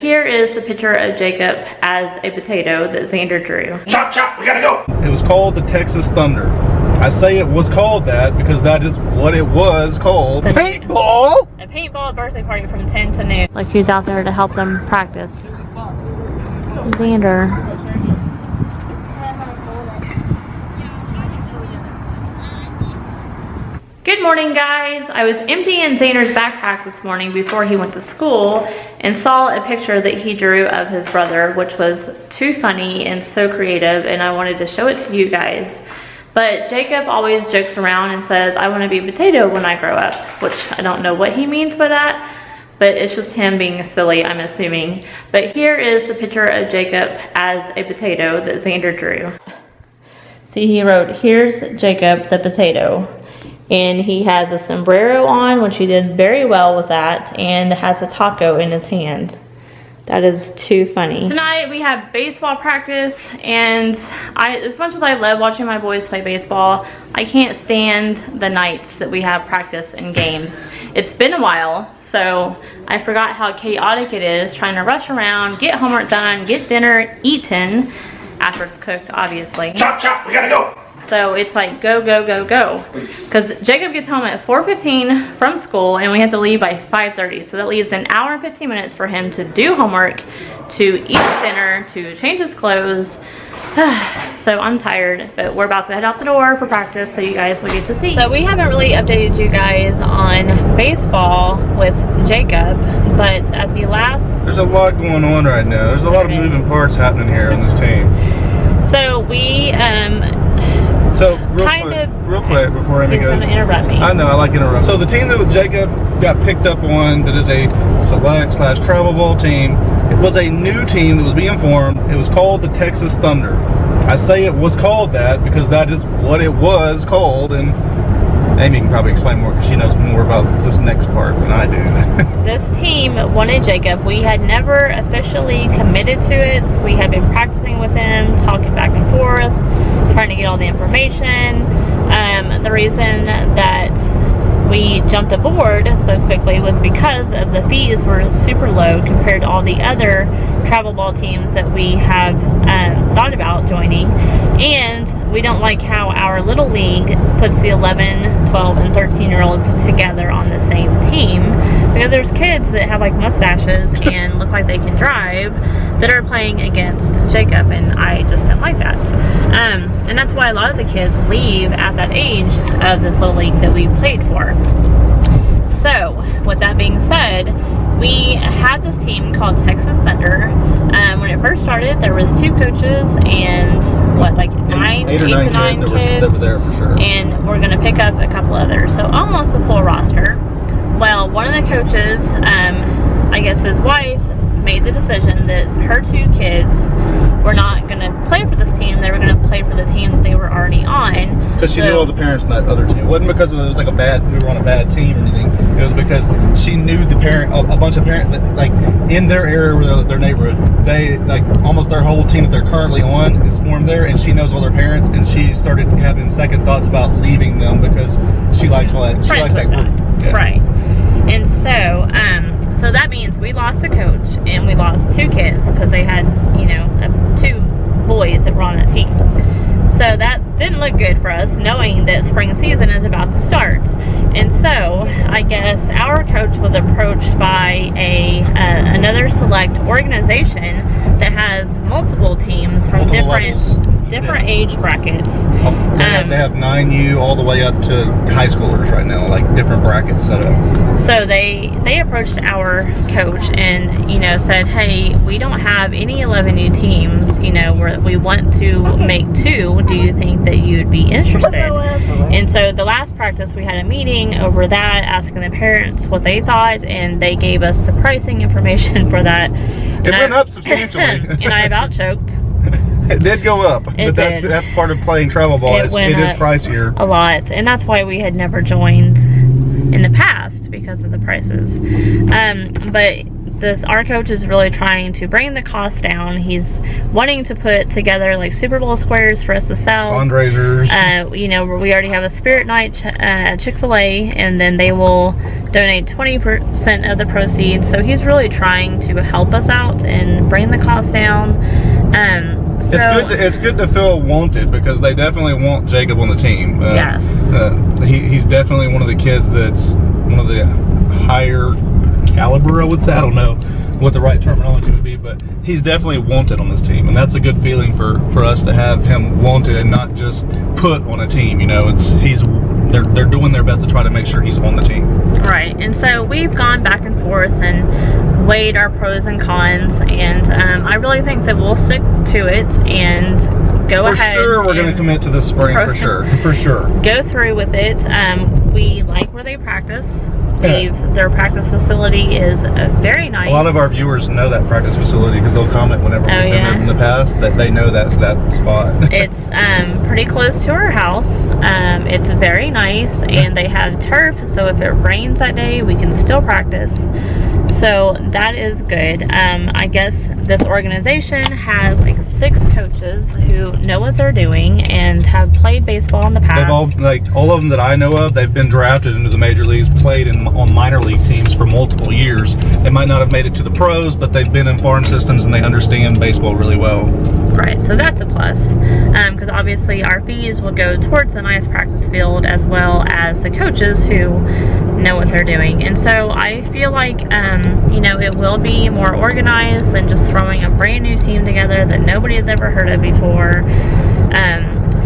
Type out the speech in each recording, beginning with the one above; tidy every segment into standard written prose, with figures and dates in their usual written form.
Here is the picture of Jacob as a potato that Xander drew. Chop, chop, we gotta go. It was called the Texas Thunder. I say it was called that because that is what it was called. Paintball! A paintball birthday party from 10 to noon. Like who's out there to help them practice? Xander. Good morning, guys. I was emptying Xander's backpack this morning before he went to school and saw a picture that he drew of his brother, which was too funny and so creative, and I wanted to show it to you guys. But Jacob always jokes around and says, I want to be a potato when I grow up, which I don't know what he means by that, but it's just him being silly, I'm assuming. But here is the picture of Jacob as a potato that Xander drew. See, he wrote, here's Jacob the potato. And he has a sombrero on, which he did very well with that, and has a taco in his hand. That is too funny. Tonight we have baseball practice, and as much as I love watching my boys play baseball, I can't stand the nights that we have practice and games. It's been a while, so I forgot how chaotic it is trying to rush around, get homework done, get dinner eaten, after it's cooked, obviously. Chop, chop, we gotta go. So it's like go, go, go, go. Because Jacob gets home at 4:15 from school and we have to leave by 5:30. So that leaves an hour and 15 minutes for him to do homework, to eat his dinner, to change his clothes. So I'm tired, but we're about to head out the door for practice so you guys will get to see. So we haven't really updated you guys on baseball with Jacob, but at the last... There's a lot going on right now. There's a lot of moving parts happening here on this team. So we... So real quick before Amy goes, gonna interrupt me. I know, I like interrupting. So the team that Jacob got picked up on, that is a select/travel ball team, it was a new team that was being formed. It was called the Texas Thunder. I say it was called that because that is what it was called, and Amy can probably explain more because she knows more about this next part than I do. This team wanted Jacob. We had never officially committed to it. We had been practicing with him, talking back and forth, trying to get all the information. The reason that we jumped aboard so quickly was because of the fees were super low compared to all the other travel ball teams that we have thought about joining, and we don't like how our little league puts the 11, 12, and 13-year-olds together on the same team, because there's kids that have like mustaches and look like they can drive that are playing against Jacob, and I just didn't like that. And that's why a lot of the kids leave at that age of this little league that we played for. So with that being said, we had this team called Texas Thunder. When it first started, there was 2 coaches and what, like 8 to 9 kids that were there for sure. And we're gonna pick up a couple others, so almost a full roster. Well, one of the coaches, I guess his wife, made the decision that her 2 kids were not going to play for this team. They were going to play for the team that they were already on. Because she knew all the parents in that other team. It wasn't because it was like we were on a bad team or anything. It was because she knew the parent, a bunch of parents, like in their area, their neighborhood, they, like almost their whole team that they're currently on is formed there, and she knows all their parents, and she started having second thoughts about leaving them because she likes all that. She likes that group. Yeah. Right. And so that means we lost the coach and we lost 2 kids because they had, 2 boys that were on that team. So that didn't look good for us, knowing that spring season is about to start. And so I guess our coach was approached by another select organization that has multiple teams from different age brackets. They have 9U all the way up to high schoolers right now, like different brackets set up. So they approached our coach and said, hey, we don't have any 11U teams, we want to make 2. Do you think that you'd be interested? And so the last practice we had a meeting over that, asking the parents what they thought, and they gave us the pricing information for that. It went up substantially. And I about choked. It did go up, but that's part of playing travel ball. It is pricier. A lot, and that's why we had never joined in the past, because of the prices. But our coach is really trying to bring the cost down. He's wanting to put together like Super Bowl squares for us to sell. Fundraisers. You know, we already have a spirit night at Chick-fil-A, and then they will donate 20% of the proceeds. So he's really trying to help us out and bring the cost down. It's good to feel wanted, because they definitely want Jacob on the team. Yes. He's definitely one of the kids that's one of the higher caliber, I would say. I don't know what the right terminology would be, but he's definitely wanted on this team, and that's a good feeling for us to have him wanted and not just put on a team. You know, they're doing their best to try to make sure he's on the team. Right, and so we've gone back and forth and weighed our pros and cons, and I really think that we'll stick to it and go ahead. For sure, we're going to commit to this spring. For sure. Go through with it. We like where they practice. Their practice facility is very nice. A lot of our viewers know that practice facility because they'll comment whenever we've been there in the past that they know that spot. It's pretty close to our house. It's very nice, and they have turf, so if it rains that day, we can still practice. So that is good. I guess this organization has like 6 coaches who know what they're doing and have played baseball in the past. They've all of them that I know of, they've been drafted into the major leagues, played on minor league teams for multiple years. They might not have made it to the pros, but they've been in farm systems and they understand baseball really well. Right, so that's a plus, because obviously our fees will go towards a nice practice field as well as the coaches who know what they're doing. And so I feel like you know, it will be more organized than just throwing a brand new team together that nobody has ever heard of before.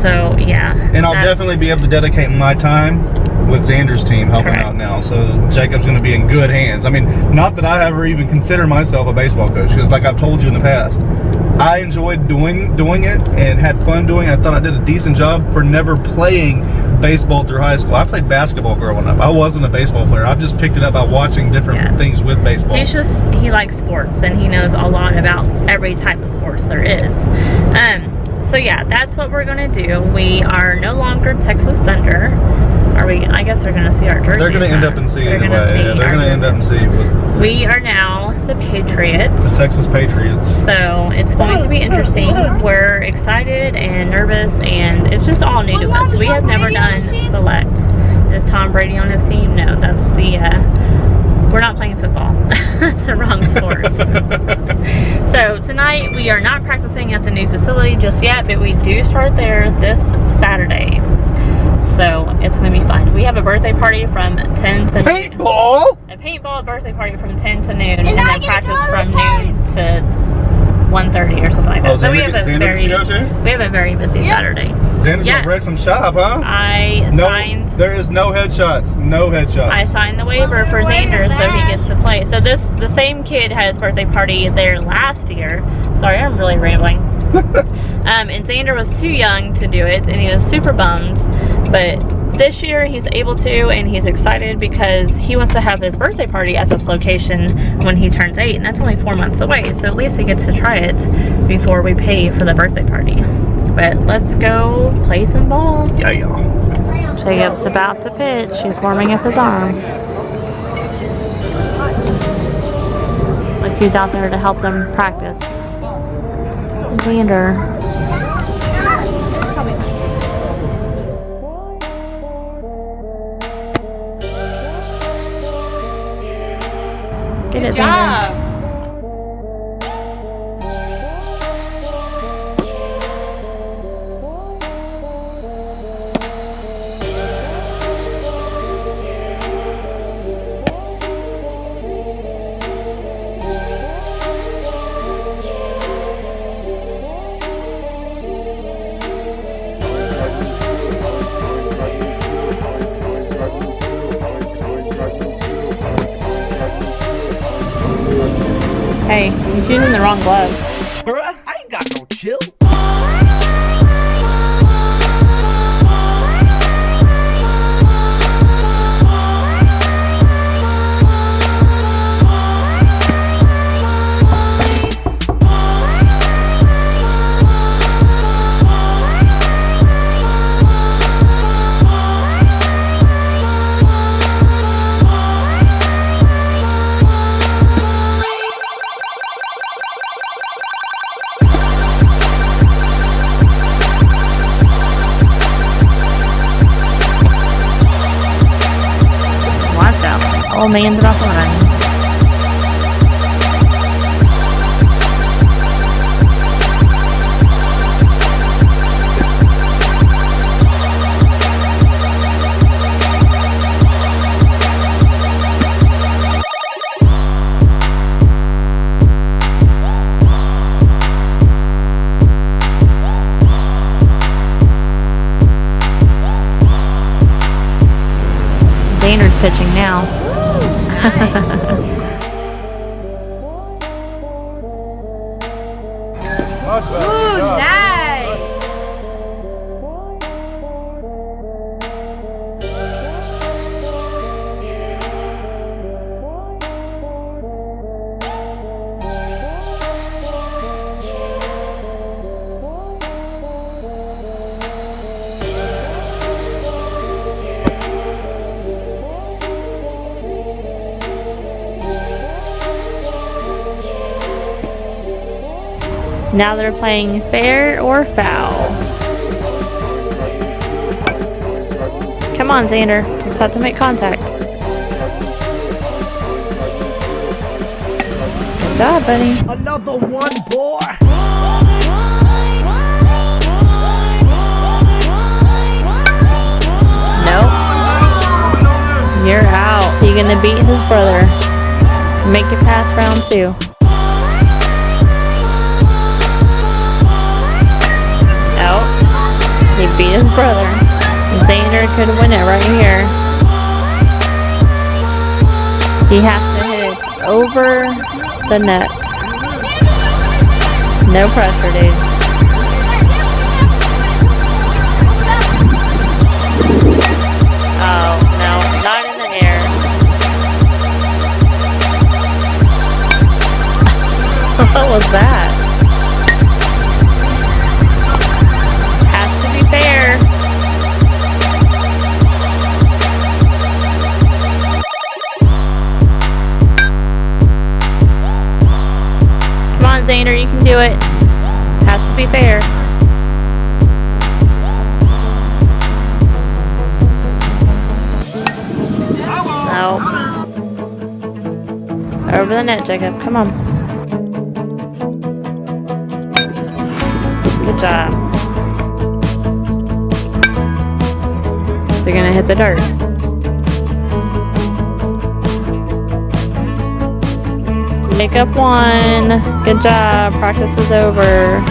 So yeah, and I'll definitely be able to dedicate my time with Xander's team helping out now, so Jacob's going to be in good hands. I mean, not that I ever even consider myself a baseball coach, because like I've told you in the past, I enjoyed doing it and had fun doing it. I thought I did a decent job for never playing baseball through high school. I played basketball growing up. I wasn't a baseball player. I've just picked it up by watching different things with baseball. He likes sports, and he knows a lot about every type of sports there is. So yeah, that's what we're going to do. We are no longer Texas Thunder. Are we? I guess they're going to see our jerseys. They're going to end up in C either way. Yeah, they're going to end up in C. We are now the Patriots. The Texas Patriots. So it's going to be interesting. We're excited and nervous, and it's just all new to us. We have never done select. Is Tom Brady on his team? No, that's we're not playing football. That's the wrong sport. So tonight we are not practicing at the new facility just yet, but we do start there this Saturday. So it's going to be fun. We have a birthday party from 10 to noon. Paintball? A paintball birthday party from 10 to noon, and then practice from noon to 1:30 or something like that. Oh, so we have a very busy Saturday. Xander's gonna wreck some shop, huh? There is no headshots. No headshots. I signed the waiver for Xander so he gets to play. So the same kid had his birthday party there last year. Sorry, I'm really rambling. And Xander was too young to do it, and he was super bummed. But this year he's able to, and he's excited because he wants to have his birthday party at this location when he turns 8, and that's only 4 months away. So at least he gets to try it before we pay for the birthday party. But let's go play some ball. Yeah. Jacob's about to pitch. He's warming up his arm. Like he's out there to help them practice. Xander. Get it, Xander. Hey, you're using the wrong glove. Bruh, I ain't got no chill. Old man's off the run. Zayner's pitching now. Ooh, nice! Now they're playing fair or foul. Come on, Xander. Just have to make contact. Good job, buddy. Another one, boy. Nope. You're out. So you're gonna beat his brother. Make it past round 2. He beat his brother. Xander could win it right here. He has to hit it over the net. No pressure, dude. Oh, no, not in the air. What was that? Fair. Come on, Xander, you can do it. Has to be fair. No. Over the net, Jacob. Come on. Good job. They're gonna hit the dirt. Pick up one. Good job. Practice is over.